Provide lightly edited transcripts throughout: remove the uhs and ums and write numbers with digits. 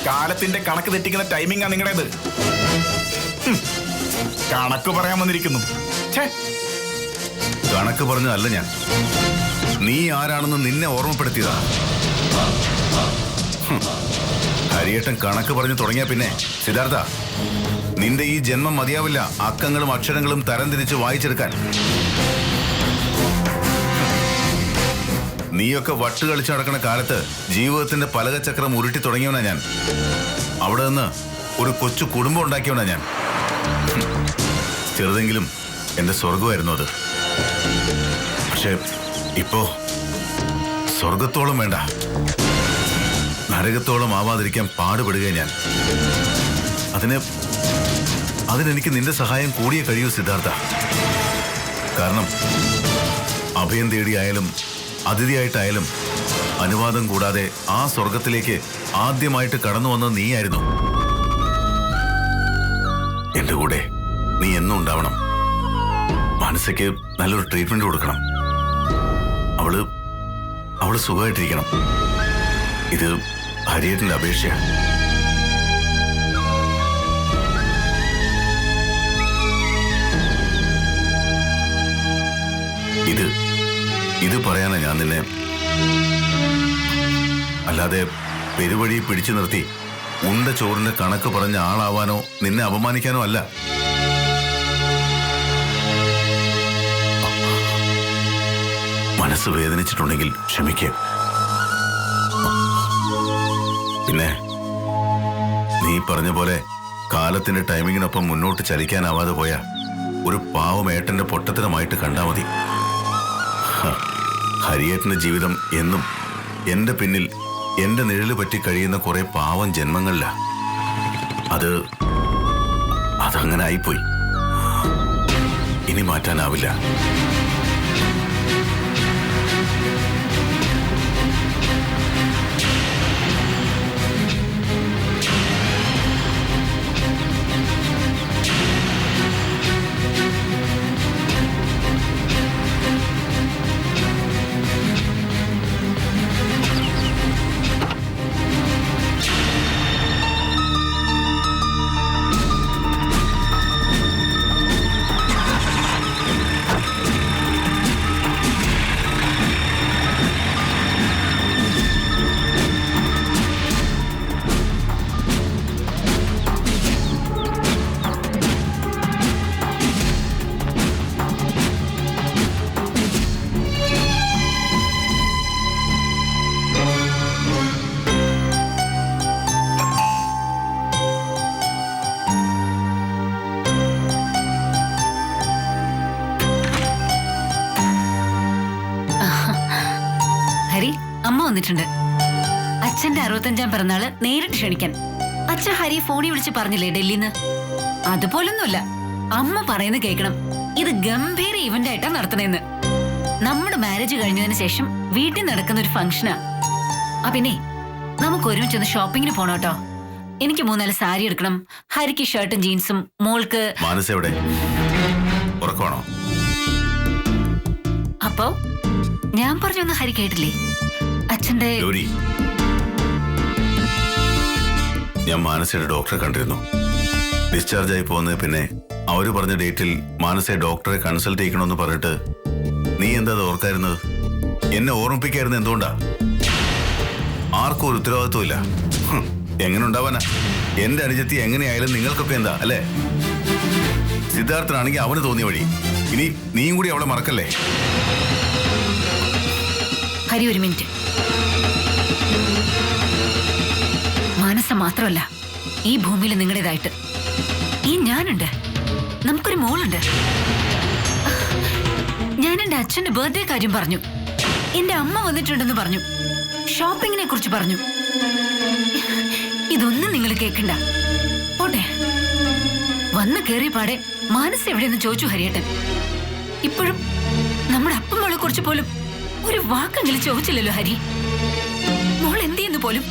കാലത്തിന്റെ കണക്ക് തെറ്റിക്കുന്ന ടൈമിംഗാ നിങ്ങളുടേത്. കണക്ക് പറയാൻ വന്നിരിക്കുന്നു. കണക്ക് പറഞ്ഞതല്ല ഞാൻ, നീ ആരാണെന്ന് നിന്നെ ഓർമ്മപ്പെടുത്തിയതാ. ഹരിയേട്ടൻ കണക്ക് പറഞ്ഞു തുടങ്ങിയ പിന്നെ സിദ്ധാർത്ഥ, നിന്റെ ഈ ജന്മം മതിയാവില്ല അക്കങ്ങളും അക്ഷരങ്ങളും തരംതിരിച്ച് വായിച്ചെടുക്കാൻ. നീയൊക്കെ വട്ട് കളിച്ചു നടക്കുന്ന കാലത്ത് ജീവിതത്തിന്റെ പലകച്ചക്രം ഉരുട്ടി തുടങ്ങിയവനാ ഞാൻ. അവിടെ നിന്ന് ഒരു കൊച്ചു കുടുംബം ഉണ്ടാക്കിയവനാ ഞാൻ. ചെറുതെങ്കിലും എന്റെ സ്വർഗമായിരുന്നു അത്. പക്ഷെ ഇപ്പോ സ്വർഗത്തോളം വേണ്ട, നരകത്തോളം ആവാതിരിക്കാൻ പാടുപെടുക ഞാൻ. അതിനെനിക്ക് നിന്റെ സഹായം കൂടിയേ കഴിയൂ സിദ്ധാർത്ഥ. കാരണം അഭയം തേടിയായാലും അതിഥിയായിട്ടായാലും അനുവാദം കൂടാതെ ആ സ്വർഗത്തിലേക്ക് ആദ്യമായിട്ട് കടന്നു വന്നത് നീയായിരുന്നു. എന്റെ കൂടെ നീ എന്നും ഉണ്ടാവണം. മനസ്സയ്ക്ക് നല്ലൊരു ട്രീറ്റ്മെന്റ് കൊടുക്കണം. അവള് സുഖമായിട്ടിരിക്കണം. ഇത് ഹരിയേട്ടന്റെ അപേക്ഷയാണ്. ഇത് പറയാനാ ഞാൻ നിന്നെ. അല്ലാതെ പെരുവഴി പിടിച്ചു നിർത്തി ഉണ്ട ചോറിന്റെ കണക്ക് പറഞ്ഞ ആളാവാനോ നിന്നെ അപമാനിക്കാനോ അല്ല. മനസ്സ് വേദനിച്ചിട്ടുണ്ടെങ്കിൽ ക്ഷമിക്കുക. പിന്നെ നീ പറഞ്ഞ പോലെ കാലത്തിന്റെ ടൈമിങ്ങിനൊപ്പം മുന്നോട്ട് ചലിക്കാനാവാതെ പോയ ഒരു പാവം ഏട്ടന്റെ പൊട്ടത്തരമായിട്ട് കണ്ടാ മതി. ഹരിയേട്ടന്റെ ജീവിതം എന്നും എന്റെ പിന്നിൽ എന്റെ നിഴല് പറ്റി കഴിയുന്ന കുറെ പാവം ജന്മങ്ങളില. അതങ്ങനെ ആയിപ്പോയി. ഇനി മാറ്റാനാവില്ല. അമ്മ വന്നിട്ടുണ്ട്. അച്ഛന്റെ 65ാം പിറന്നാള് നേരിട്ട് ക്ഷണിക്കാൻ. അച്ഛൻ ഹരി ഫോണിൽ വിളിച്ച് പറഞ്ഞില്ലേ ഡൽഹിന്ന്? അതുപോലൊന്നുമല്ല, അമ്മ പറയുന്നത് കേൾക്കണം. ഇത് ഗംഭീര ഇവന്റ് ആയിട്ടാ നടത്തണേന്ന്. നമ്മുടെ മാരേജ് കഴിഞ്ഞതിന് ശേഷം വീട്ടിൽ നടക്കുന്ന ഒരു ഫംഗ്ഷനാ. പിന്നെ നമുക്ക് ഒരുമിച്ചൊന്ന് ഷോപ്പിങ്ങിന് പോണോട്ടോ. എനിക്ക് 3-4 സാരി എടുക്കണം. ഹരിക്ക് ഷർട്ടും ജീൻസും, മോൾക്ക്. അപ്പോ ഞാൻ പറഞ്ഞൊന്നും ഹരി കേട്ടില്ലേ? അച്ഛന്റെ ഞാൻ മാനസയുടെ ഡോക്ടറെ കണ്ടിരുന്നു. ഡിസ്ചാർജ് ആയി പോകുന്നത് പിന്നെ അവര് പറഞ്ഞ ഡേറ്റിൽ മാനസയെ ഡോക്ടറെ കൺസൾട്ട് ചെയ്യണമെന്ന് പറഞ്ഞിട്ട് നീ എന്താ ഓർക്കായിരുന്നത്? എന്നെ ഓർമ്മിപ്പിക്കായിരുന്നു. എന്തുകൊണ്ടാ? ആർക്കും ഒരു ഉത്തരവാദിത്വം ഇല്ല. എങ്ങനെ ഉണ്ടാവാനാ? എന്റെ അനുജത്തി എങ്ങനെയായാലും നിങ്ങൾക്കൊക്കെ എന്താ അല്ലേ? സിദ്ധാർത്ഥനാണെങ്കിൽ അവന് തോന്നിയ വഴി. ഇനി നീയും കൂടി അവളെ മറക്കല്ലേ? ഹരി, ഒരു മിനിറ്റ്. മാനസ മാത്രമല്ല ഈ ഭൂമിയിൽ നിങ്ങളുടേതായിട്ട് ഈ ഞാനുണ്ട്. നമുക്കൊരു മോളുണ്ട്. ഞാൻ എന്റെ അച്ഛന്റെ ബർത്ത്ഡേ കാര്യം പറഞ്ഞു. എന്റെ അമ്മ വന്നിട്ടുണ്ടെന്ന് പറഞ്ഞു. ഷോപ്പിങ്ങിനെ കുറിച്ച് പറഞ്ഞു. ഇതൊന്നും നിങ്ങൾ കേൾക്കണ്ട. പോട്ടെ. വന്ന് കേറിയ പാടെ മാനസ എവിടെയെന്ന് ചോദിച്ചു ഹരിയേട്ടൻ. ഇപ്പോഴും നമ്മുടെ അപ്പം മോളെ കുറിച്ച് പോലും ഒരു വാക്കെങ്കിലും ചോദിച്ചില്ലല്ലോ ഹരി. മോൾ എന്ത് ചെയ്യുന്നു പോലും.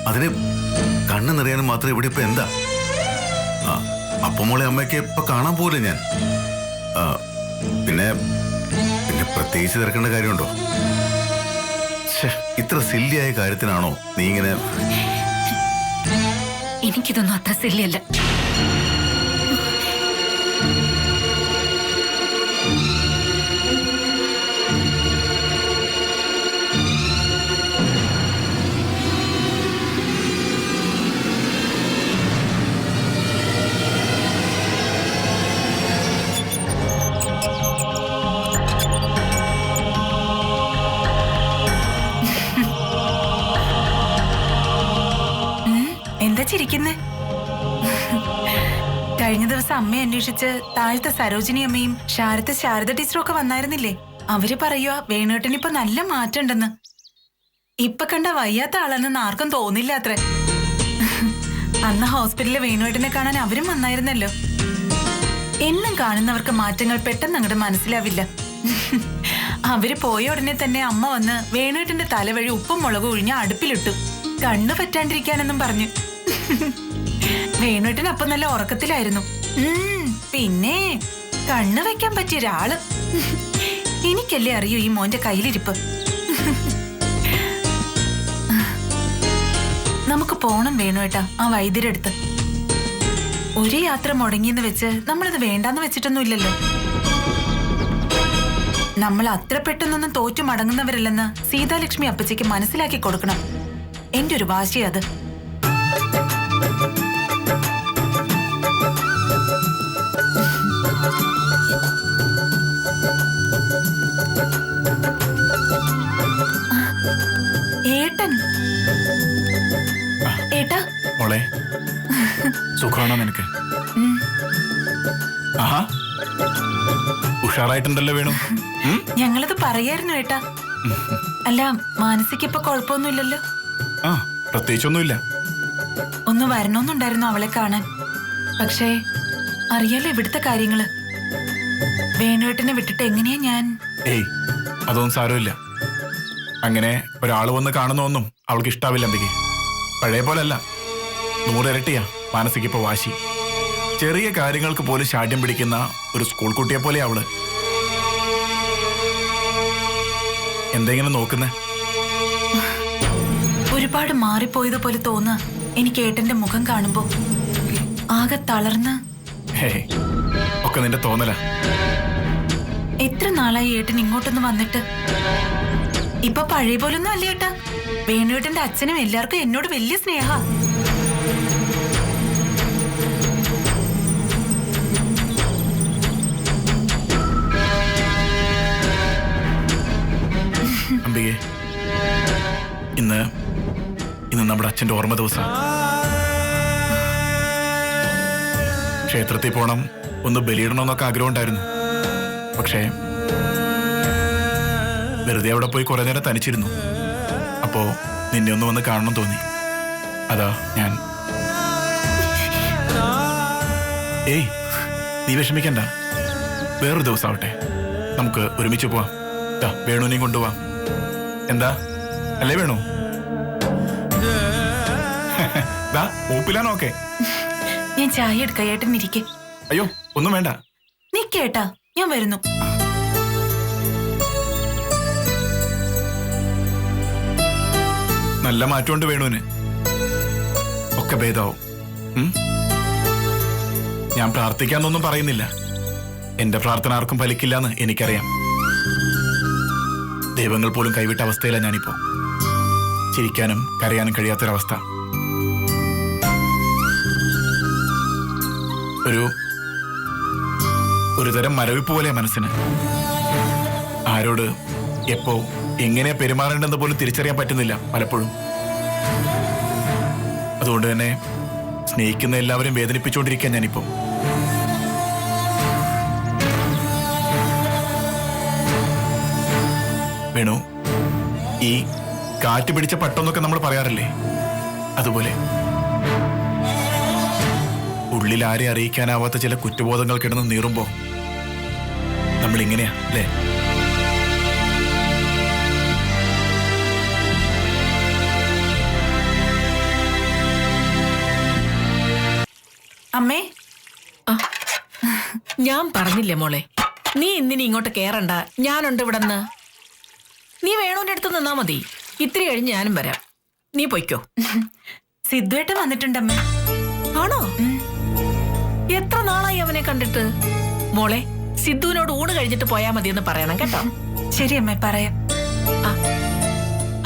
അതിന് കണ്ണ് നിറയാനും മാത്രം ഇവിടെ ഇപ്പൊ എന്താ? അപ്പമോളെ അമ്മയ്ക്ക് ഇപ്പൊ കാണാൻ പോലും ഞാൻ. പിന്നെ പിന്നെ പ്രത്യേകിച്ച് തിരക്കേണ്ട കാര്യമുണ്ടോ? ഇത്ര സില്ലിയായ കാര്യത്തിനാണോ നീ ഇങ്ങനെ? എനിക്കിതൊന്നും അത്ര സില്ലിയല്ല. എന്താ ചിരിക്കുന്നേ? കഴിഞ്ഞ ദിവസം അമ്മയെ അന്വേഷിച്ച് താഴത്തെ സരോജിനി അമ്മയും ശാരദ ടീച്ചറും ഒക്കെ വന്നായിരുന്നില്ലേ? അവര് പറയുക വേണുവേട്ടന് ഇപ്പൊ നല്ല മാറ്റം ഉണ്ടെന്ന്. ഇപ്പൊ കണ്ട വയ്യാത്ത ആളെന്ന് ആർക്കും തോന്നില്ല അത്രേ. അന്ന് ഹോസ്പിറ്റലിലെ വേണുവേട്ടനെ കാണാൻ അവരും വന്നായിരുന്നല്ലോ. എന്നും കാണുന്നവർക്ക് മാറ്റങ്ങൾ പെട്ടെന്ന് അങ്ങോട്ട് മനസ്സിലാവില്ല. അവര് പോയ ഉടനെ തന്നെ അമ്മ വന്ന് വേണുവേട്ടന്റെ തലവഴി ഉപ്പും മുളകും ഒഴിഞ്ഞ് അടുപ്പിലിട്ടു. കണ്ണു പറ്റാണ്ടിരിക്കാനെന്നും പറഞ്ഞു. വേണുവേട്ടൻ അപ്പൊ നല്ല ഉറക്കത്തിലായിരുന്നു. പിന്നെ കണ്ണു വെക്കാൻ പറ്റിയ ഒരാള്. എനിക്കല്ലേ അറിയൂ ഈ മോന്റെ കയ്യിലിരിപ്പ്. നമുക്ക് പോണം വേണുവേട്ടാ ആ വൈദ്യരെടുത്ത്. ഒരു യാത്ര മുടങ്ങിയെന്ന് വെച്ച് നമ്മളത് വേണ്ടാന്ന് വെച്ചിട്ടൊന്നുമില്ലല്ലോ. നമ്മൾ അത്ര പെട്ടെന്നൊന്നും തോറ്റു മടങ്ങുന്നവരല്ലെന്ന് സീതാലക്ഷ്മി അപ്പച്ചിക്ക് മനസ്സിലാക്കി കൊടുക്കണം. എന്റെ ഒരു വാശി അത്. ഏട്ടൻ ഏട്ടാ മോളെ സുഖമാണോ നിനക്ക്? ആഹാ ഉഷാറായിട്ടുണ്ടല്ലോ വേണു. ഞങ്ങളത് പറയായിരുന്നു ഏട്ടാ. അല്ല മാനസിക്ക് ഇപ്പൊ കുഴപ്പമൊന്നുമില്ലല്ലോ? ആ പ്രത്യേകിച്ചൊന്നുമില്ല. ഒന്ന് വരണമെന്നുണ്ടായിരുന്നു അവളെ കാണാൻ. പക്ഷേ അറിയാലോ ഇവിടുത്തെ കാര്യങ്ങള്. വേണുവേട്ടനെ വിട്ടിട്ട് എങ്ങനെയാ ഞാൻ? ഏയ് അതൊന്നും സാരമില്ല. അങ്ങനെ ഒരാൾ വന്ന് കാണുന്നൊന്നും അവൾക്ക് ഇഷ്ടാവില്ല. അമ്പികെ പഴയ പോലല്ല, 100 ഇരട്ടിയാ മാനസിക്കിപ്പോ വാശി. ചെറിയ കാര്യങ്ങൾക്ക് പോലും ശാഠ്യം പിടിക്കുന്ന ഒരു സ്കൂൾ കുട്ടിയെ പോലെ അവള്. എന്തെങ്കിലും നോക്കുന്നേ? ഒരുപാട് മാറിപ്പോയതുപോലെ തോന്നുക എനിക്ക് ഏട്ടന്റെ മുഖം കാണുമ്പോ. ആകെ തളർന്ന്. ഹേ ഒക്കെ നിന്റെ തോന്നല. എത്ര നാളായി ഏട്ടൻ ഇങ്ങോട്ടൊന്ന് വന്നിട്ട്? ഇപ്പൊ പഴയ പോലൊന്നും അല്ല ഏട്ടാ. വേണുവേട്ടന്റെ അച്ഛനും എല്ലാവർക്കും എന്നോട് വലിയ സ്നേഹ. അമ്പികെ ഇന്ന് നമ്മുടെ അച്ഛന്റെ ഓർമ്മ ദിവസം. ക്ഷേത്രത്തിൽ പോണം, ഒന്ന് ബലിയിടണമെന്നൊക്കെ ആഗ്രഹം ഉണ്ടായിരുന്നു. പക്ഷേ വെറുതെ അവിടെ പോയി കുറെ നേരം തനിച്ചിരുന്നു. അപ്പോ നിന്നെ ഒന്ന് വന്ന് കാണണം തോന്നി. അതാ ഞാൻ. ഏയ് നീ വിഷമിക്കണ്ട, വേറൊരു ദിവസം ആവട്ടെ, നമുക്ക് ഒരുമിച്ച് പോവാം. വേണുവിനെയും കൊണ്ടുപോവാം. എന്താ അല്ലേ വേണു? മൂപ്പിലാണോക്കെ? ഞാൻ ചായ എടുക്ക, ഏട്ടൻ ഇരിക്കെ. അയ്യോ ഒന്നും വേണ്ട. നിക്കേട്ടാ, ഞാൻ വരുന്നു. നല്ല മാറ്റമുണ്ട് വേണുവിന്. ഒക്കെ ഭേദാവും. ഞാൻ പ്രാർത്ഥിക്കാന്നൊന്നും പറയുന്നില്ല. എന്റെ പ്രാർത്ഥന ആർക്കും ഫലിക്കില്ലെന്ന് എനിക്കറിയാം. ദൈവങ്ങൾ പോലും കൈവിട്ട അവസ്ഥയിലാണ് ഞാനിപ്പോ. ചിരിക്കാനും കരയാനും കഴിയാത്തൊരവസ്ഥ. ഒരു തരം മരവിപ്പ് പോലെ മനസ്സിന്. ആരോട് എപ്പോ എങ്ങനെയാ പെരുമാറേണ്ടെന്ന് പോലും തിരിച്ചറിയാൻ പറ്റുന്നില്ല പലപ്പോഴും. അതുകൊണ്ട് തന്നെ സ്നേഹിക്കുന്ന എല്ലാവരും വേദനിപ്പിച്ചുകൊണ്ടിരിക്കാൻ ഞാനിപ്പോ. വേണു, ഈ കാറ്റ് പിടിച്ച പട്ടൊന്നൊക്കെ നമ്മൾ പറയാറില്ലേ, അതുപോലെ ഉള്ളിൽ ആരെ അറിയിക്കാനാവാത്ത ചില കുറ്റബോധങ്ങൾ കിടന്ന് നീറുമ്പോ നമ്മൾ ഇങ്ങനെയാ അല്ലേ? അമ്മേ ഞാൻ പറഞ്ഞില്ലേ മോളെ, നീ ഇന്നിനി ഇങ്ങോട്ട് കേറണ്ട, ഞാനുണ്ട് ഇവിടെന്ന്. നീ വേണോന്റെ അടുത്ത് നിന്നാ മതി. ഇത്തിരി കഴിഞ്ഞ് ഞാനും വരാം. നീ പൊയ്ക്കോ. സിദ്ധുവേട്ടൻ വന്നിട്ടുണ്ടമ്മേ. ആണോ? എത്ര നാളായി അവനെ കണ്ടിട്ട്? മോളെ, സിദ്ധുവിനോട് ഊണ് കഴിഞ്ഞിട്ട് പോയാ മതിയെന്ന് പറയണം കേട്ടോ. ശരി അമ്മേ, പറയാം.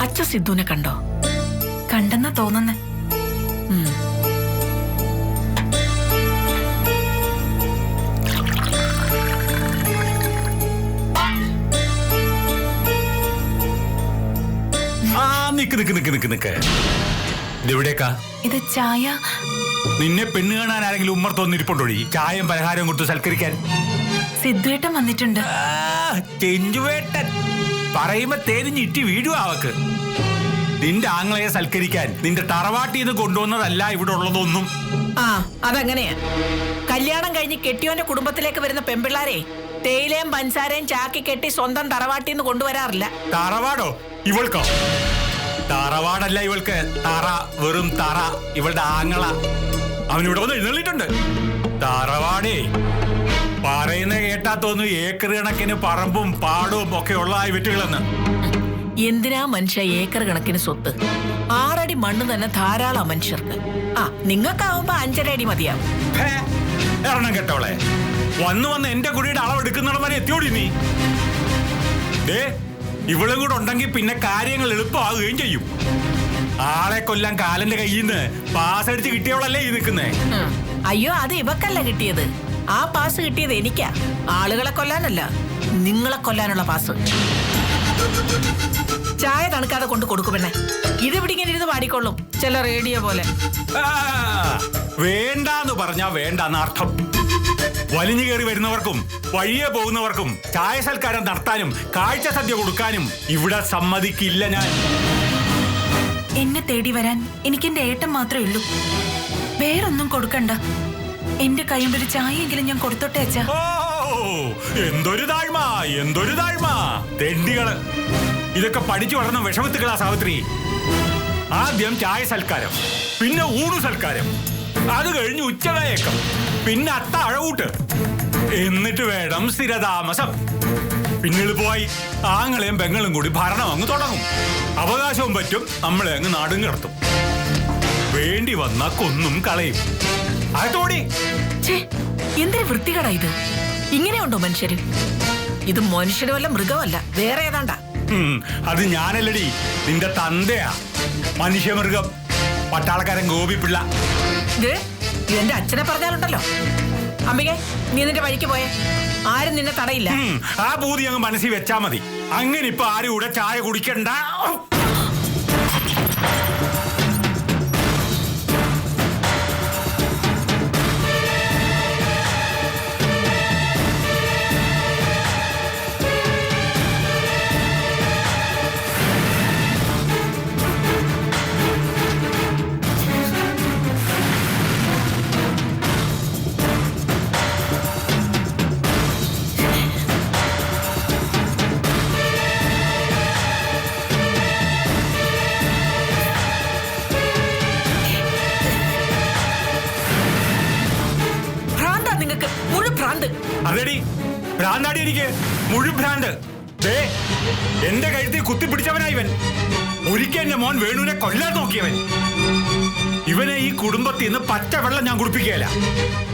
അച്ഛ സിദ്ധുവിനെ കണ്ടോ? കണ്ടെന്നാ തോന്നുന്നേ. ഇതെവിടേക്കാ? ഇത് ചായ. നിന്നെ പെണ്ണ് കാണാൻ ആരെങ്കിലും ഉമ്മർത്തൊന്നിരിപ്പുണ്ടോടി? ചായയും പലഹാരവും കൊടുത്ത് സൽക്കരിക്കാൻ. സിദ്ധുവേട്ടൻ വന്നിട്ടുണ്ട്. ചെഞ്ചുവേട്ടൻ പറയുമ്പോ തേരിഞ്ഞിറ്റി വീഴും അവക്ക്. നിന്റെ ആങ്ങളയെ സൽക്കരിക്കാൻ നിന്റെ തറവാട്ടിന്ന് കൊണ്ടുവന്നതല്ല ഇവിടെ ഉള്ളതൊന്നും. അതങ്ങനെയാ. കല്യാണം കഴിഞ്ഞ് കെട്ടിയോന്റെ കുടുംബത്തിലേക്ക് വരുന്ന പെമ്പിള്ളാരെ തേയിലയും പഞ്ചസാരയും ചാക്കി കെട്ടി സ്വന്തം തറവാട്ടിന്ന് കൊണ്ടുവരാറില്ല. തറവാടോ ഇവൾക്കോ? തറവാടല്ല ഇവൾക്ക്, തറ, വെറും തറ. ഇവളുടെ ആങ്ങള അവനിവിടെ വന്ന് എഴുന്നള്ളിട്ടുണ്ട്. തറവാടേ പറയുന്ന കേട്ടാ തോന്നുന്നു ഏക്കർ കണക്കിന് പറമ്പും പാടവും ഒക്കെ ഉള്ള ഇവറ്റുകളെന്ന്. എന്തിനാ മനുഷ്യ ഏക്കർ കണക്കിന് സ്വത്ത്? 6 അടി മണ്ണ് തന്നെ ധാരാളം മനുഷ്യർക്ക്. നിങ്ങൾക്കാവുമ്പോ 5 അടി മതിയാവും. എറണം കേട്ടോളെ, വന്ന് എന്റെ കുടിയുടെ അളവെടുക്കുന്നിടം വരെ എത്തിയോടി നീ. ഇവളും കൂടെ ഉണ്ടെങ്കിൽ പിന്നെ കാര്യങ്ങൾ എളുപ്പമാകുകയും ചെയ്യും. ആളെ കൊല്ലാൻ കാലന്റെ കയ്യിൽ നിന്ന് പാസ് അടിച്ച് കിട്ടിയവളല്ലേ ഈ നിൽക്കുന്നേ. അയ്യോ, അത് ഇവക്കല്ല കിട്ടിയത്. ആ പാസ് കിട്ടിയത് എനിക്കാ. ആളുകളെ കൊല്ലാനല്ല, നിങ്ങളെ കൊല്ലാനുള്ള പാസ്. ചായ തണുക്കാതെ കൊണ്ട് കൊടുക്കുമെന്നെ. ഇതിവിടെ ഇങ്ങനെ ഇരുന്ന് പാടിക്കൊള്ളും, ചില റേഡിയോ പോലെ. വേണ്ടാന്ന് പറഞ്ഞാ വേണ്ടാന്ന് അർത്ഥം. വലിഞ്ഞു കയറി വരുന്നവർക്കും വഴിയെ പോകുന്നവർക്കും ചായ സൽക്കാരം നടത്താനും കാഴ്ച സദ്യ കൊടുക്കാനും ഇവിടെ സമ്മതിക്കില്ല ഞാൻ. എന്നെ തേടി വരാൻ എനിക്ക് എന്റെ ഏട്ടൻ മാത്രമേ ഉള്ളൂ. വേറൊന്നും കൊടുക്കണ്ട. എന്റെ കൈമ്പൊരു ചായയെങ്കിലും ഞാൻ കൊടുത്തോട്ടെ അച്ഛാ. ഓ, എന്തൊരു താഴ്മ, എന്തൊരു താഴ്മ. തെണ്ടികള് ഇതൊക്കെ പഠിച്ചു വളർന്ന വിഷമത്തുക്കളാ സാവിത്രി. ആദ്യം ചായ സൽക്കാരം, പിന്നെ ഊണു സൽക്കാരം, അത് കഴിഞ്ഞ് ഉച്ചവേയക്കം, പിന്നെ അത്താഴകൂട്ട്, എന്നിട്ട് വേണം സ്ഥിരതാമസം. പിന്നീട് പോയി ആങ്ങളെയും പെങ്ങളും കൂടി ഭരണം അങ്ങ് തുടങ്ങും. അവകാശവും പറ്റും, നമ്മളെ അങ്ങ് നാടും കിടത്തും. വേണ്ടി വന്ന കൊന്നും കളയും. അതോടി എന്തൊരു വൃത്തികേടാ ഇത്. ഇങ്ങനെയുണ്ടോ മനുഷ്യര്? ഇത് മനുഷ്യരും അല്ല, മൃഗമല്ല, വേറെ ഏതാണ്ടാ. അത് ഞാനല്ലടി, നിന്റെ തന്തയാ മനുഷ്യമൃഗം, പട്ടാളക്കാരൻ ഗോപിപ്പിള്ള. ഇതെന്റെ അച്ഛനെ പറഞ്ഞാലുണ്ടല്ലോ. അമ്പികെ, നീ നിന്റെ വഴിക്ക് പോയേ, ആരും നിന്നെ തടയില്ല. ആ ബൂതി അങ്ങ് മനസ്സിൽ വെച്ചാ മതി. അങ്ങനെ ഇപ്പൊ ആരും കൂടെ ചായ കുടിക്കണ്ട. അതെടി ഭ്രാന്താടി, എനിക്ക് മുഴുഭ്രാന്ത്. എന്റെ കഴുത്തിൽ കുത്തിപ്പിടിച്ചവനാ ഇവൻ. ഒരിക്കൽ എന്റെ മോൻ വേണുവിനെ കൊല്ലാൻ നോക്കിയവൻ. ഇവനെ ഈ കുടുംബത്തിൽ നിന്ന് പച്ച വെള്ളം ഞാൻ കുടിപ്പിക്കുകയല്ല.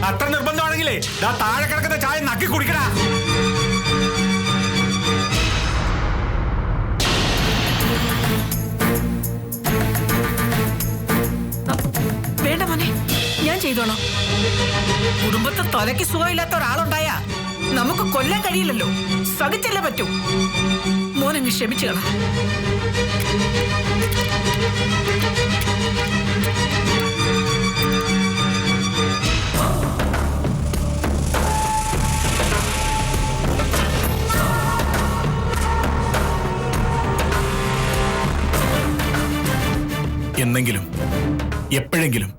അത്ര നിർബന്ധമാണെങ്കിലേ താഴെ കിടക്കുന്ന ചായ നക്കി കുടിക്കടാ. വേണ്ട മോനെ, ഞാൻ ചെയ്തോളാം. കുടുംബത്തെ തലയ്ക്ക് സുഖമില്ലാത്ത ഒരാളുണ്ടായാ നമുക്ക് കൊല്ലാൻ കഴിയില്ലല്ലോ, സഹിച്ചല്ലേ പറ്റൂ. മോനങ്ങ് ക്ഷമിച്ചു കാണാം. എന്നെങ്കിലും എപ്പോഴെങ്കിലും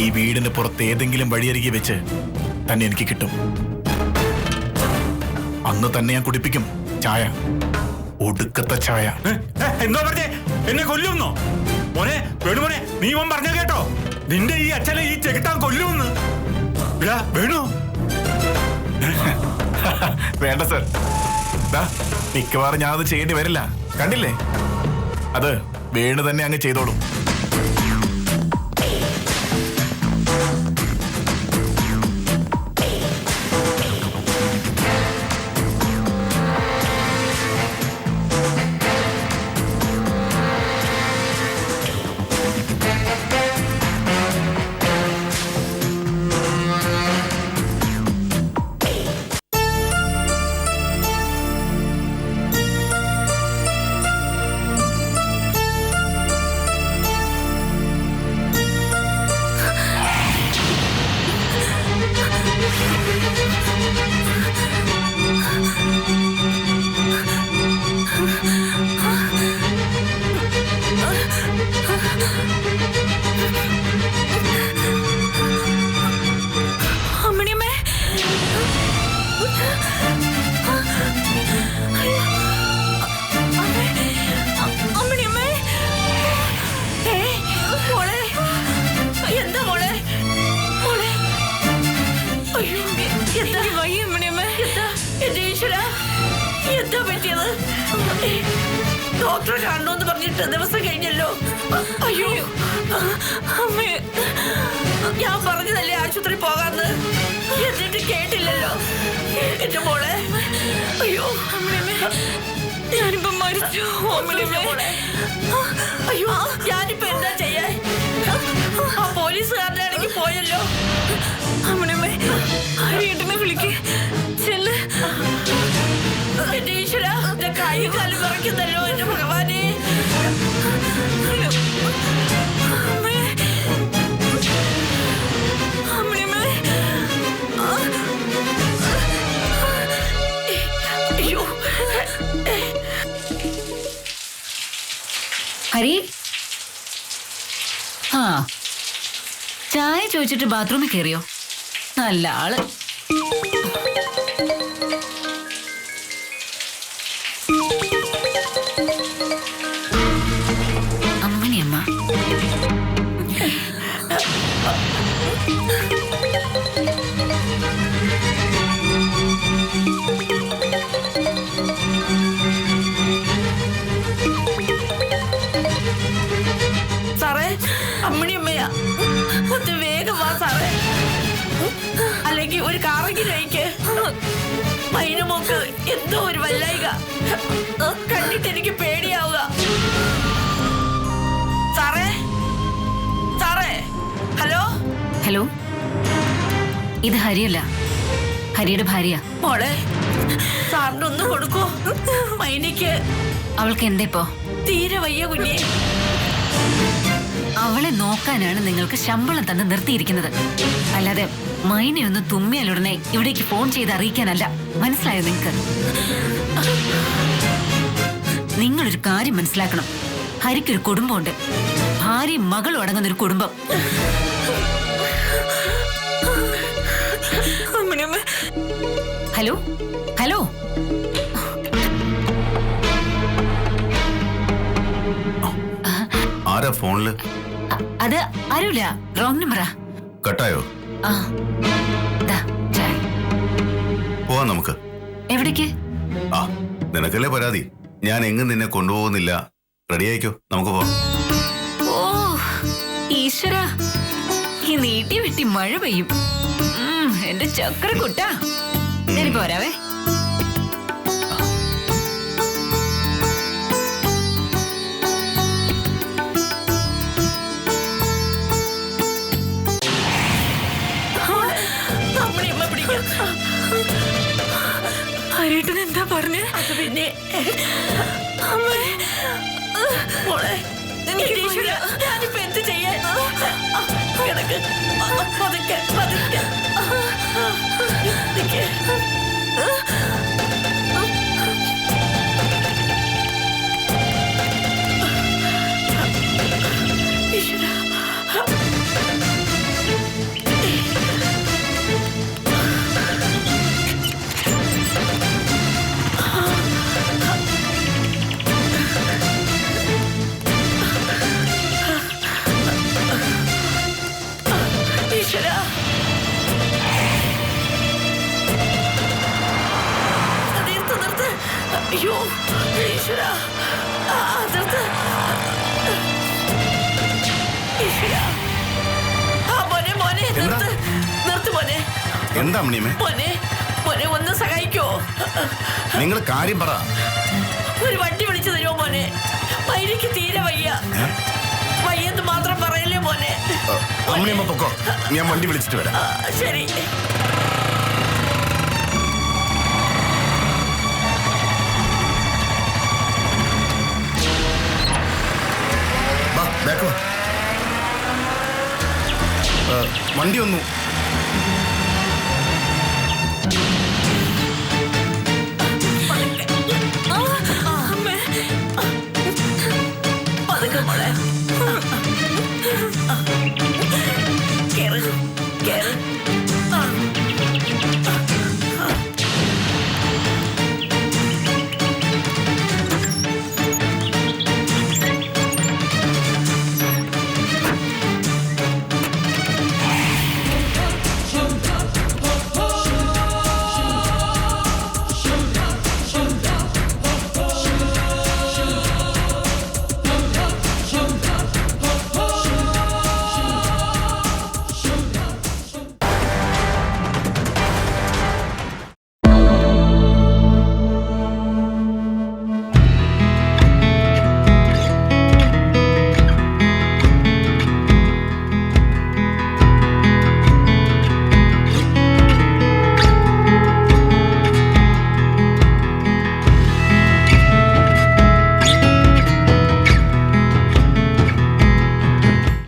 ഈ വീടിന് പുറത്ത് ഏതെങ്കിലും വഴിയരികെ വെച്ച് തന്നെ എനിക്ക് കിട്ടും. അന്ന് തന്നെ ഞാൻ കുടിപ്പിക്കും ചായ, ഒടുക്കത്തെ ചായ. എന്തോ പറഞ്ഞേ? എന്നെ കൊല്ലുന്നോ? മോനെ വേണുമോനെ, നീ മോൻ പറഞ്ഞ കേട്ടോ? നിന്റെ ഈ അച്ഛനെ ഈ ചെകുത്താൻ കൊല്ലുമെന്ന്. ഇടാ വേണോ? വേണ്ട സർ, മിക്കവാറും ഞാനത് ചെയ്യേണ്ടി വരില്ല. കണ്ടില്ലേ, അത് വേണു തന്നെ അങ്ങ് ചെയ്തോളും. ഡോക്ടറെ കാണണമെന്ന് പറഞ്ഞിട്ട് ദിവസം കഴിഞ്ഞല്ലോ. അയ്യോ അമ്മേ, ഞാൻ പറഞ്ഞതല്ലേ ആശുപത്രി പോകാന്ന്, എന്നിട്ട് കേട്ടില്ലല്ലോ എന്റെ മോളെ. അയ്യോ ഞാനിപ്പോ മരിച്ചു. മോളെ അയ്യോ, ഞാനിപ്പോ എന്താ ചെയ്യാ? ആ പോലീസുകാരൻ്റെ ആണെങ്കിൽ പോയല്ലോ. അമ്മേ ഹരിയേട്ടനെ വിളിക്ക്, ചെല്ല്. എന്റെ ഈശ്വര, എന്റെ കൈയും കാലും വിറയ്ക്കുന്നല്ലോ എന്റെ ഭഗവാനെ. അയ്യോ ഹരി, ആ ചായ ചോദിച്ചിട്ട് ബാത്റൂമിൽ കയറിയോ? നല്ല ആള്. അമ്മണിയമ്മ, സാറേ അമ്മണിയമ്മയാ, ഒന്ന് വേഗം വാ സാറേ, അല്ലെങ്കിൽ ഒരു കാറെങ്കിലും അയക്ക്. മൈനമോക്ക് എന്തോ ഒരു വല്ലായിക, കണ്ടിട്ട് എനിക്ക് പേടിയാവുക. സാറേ സാറേ, ഹലോ ഹലോ, ഇത് ഹരിയല്ല, ഹരിയുടെ ഭാര്യ. മോളെ സാറിന് ഒന്ന് കൊടുക്കോ, മൈനയ്ക്ക്. അവൾക്ക് എന്തേപ്പോ? തീരെ വയ്യ കുഞ്ഞെ. അവളെ നോക്കാനാണ് നിങ്ങൾക്ക് ശമ്പളം തന്ന് നിർത്തിയിരിക്കുന്നത്, അല്ലാതെ മൈനയൊന്ന് തുമ്മിയാലുടനെ ഇവിടേക്ക് ഫോൺ ചെയ്ത് അറിയിക്കാനല്ല. മനസ്സിലായോ നിങ്ങൾക്ക്? നിങ്ങളൊരു കാര്യം മനസ്സിലാക്കണം, ഹരിക്കൊരു കുടുംബമുണ്ട്, ഭാര്യയും മകളും അടങ്ങുന്നൊരു കുടുംബം. ഹലോ ഹലോ, ആരാ ഫോണില്? അത് ആരുമില്ല, റോങ് നമ്പറാ. കട്ടായോ? ആ ദാ ചായ. പോവാം നമുക്ക്. എവിടേക്ക്? ആ നിനക്കല്ലേ പരാതി, ഞാൻ എങ്ങും നിന്നെ കൊണ്ടുപോകുന്നില്ല. റെഡി ആയിക്കോ, നമുക്ക് പോവാം. ഓ ഈശ്വര, ഈ നീട്ടി വെട്ടി മഴ പെയ്യും. എന്റെ ചക്ര കുട്ടാ, ഞാനിപ്പോ വരാവേ. ഹരിയേട്ടൻ എന്താ പറഞ്ഞേ? അത് പിന്നെ മോളെ, ഞാനിപ്പോ എന്ത് ചെയ്യാൻ? കിടക്ക്, പതുക്കെ പതുക്കെ. എന്താ അമ്മിണിയമ്മേ? മോനെ മോനെ ഒന്ന് സഹായിക്കോ? നിങ്ങൾ കാര്യം പറ. ഒരു വണ്ടി വിളിച്ചു തരുമോ മോനെ? എനിക്ക് തീരെ വയ്യ. വയ്യെന്ന് മാത്രം പറയല്ലേ മോനെ. അമ്മിണിയമ്മ പൊക്കോ, ഞാൻ വണ്ടി വിളിച്ചിട്ട് വരാം. ശരി. വണ്ടി വന്നു.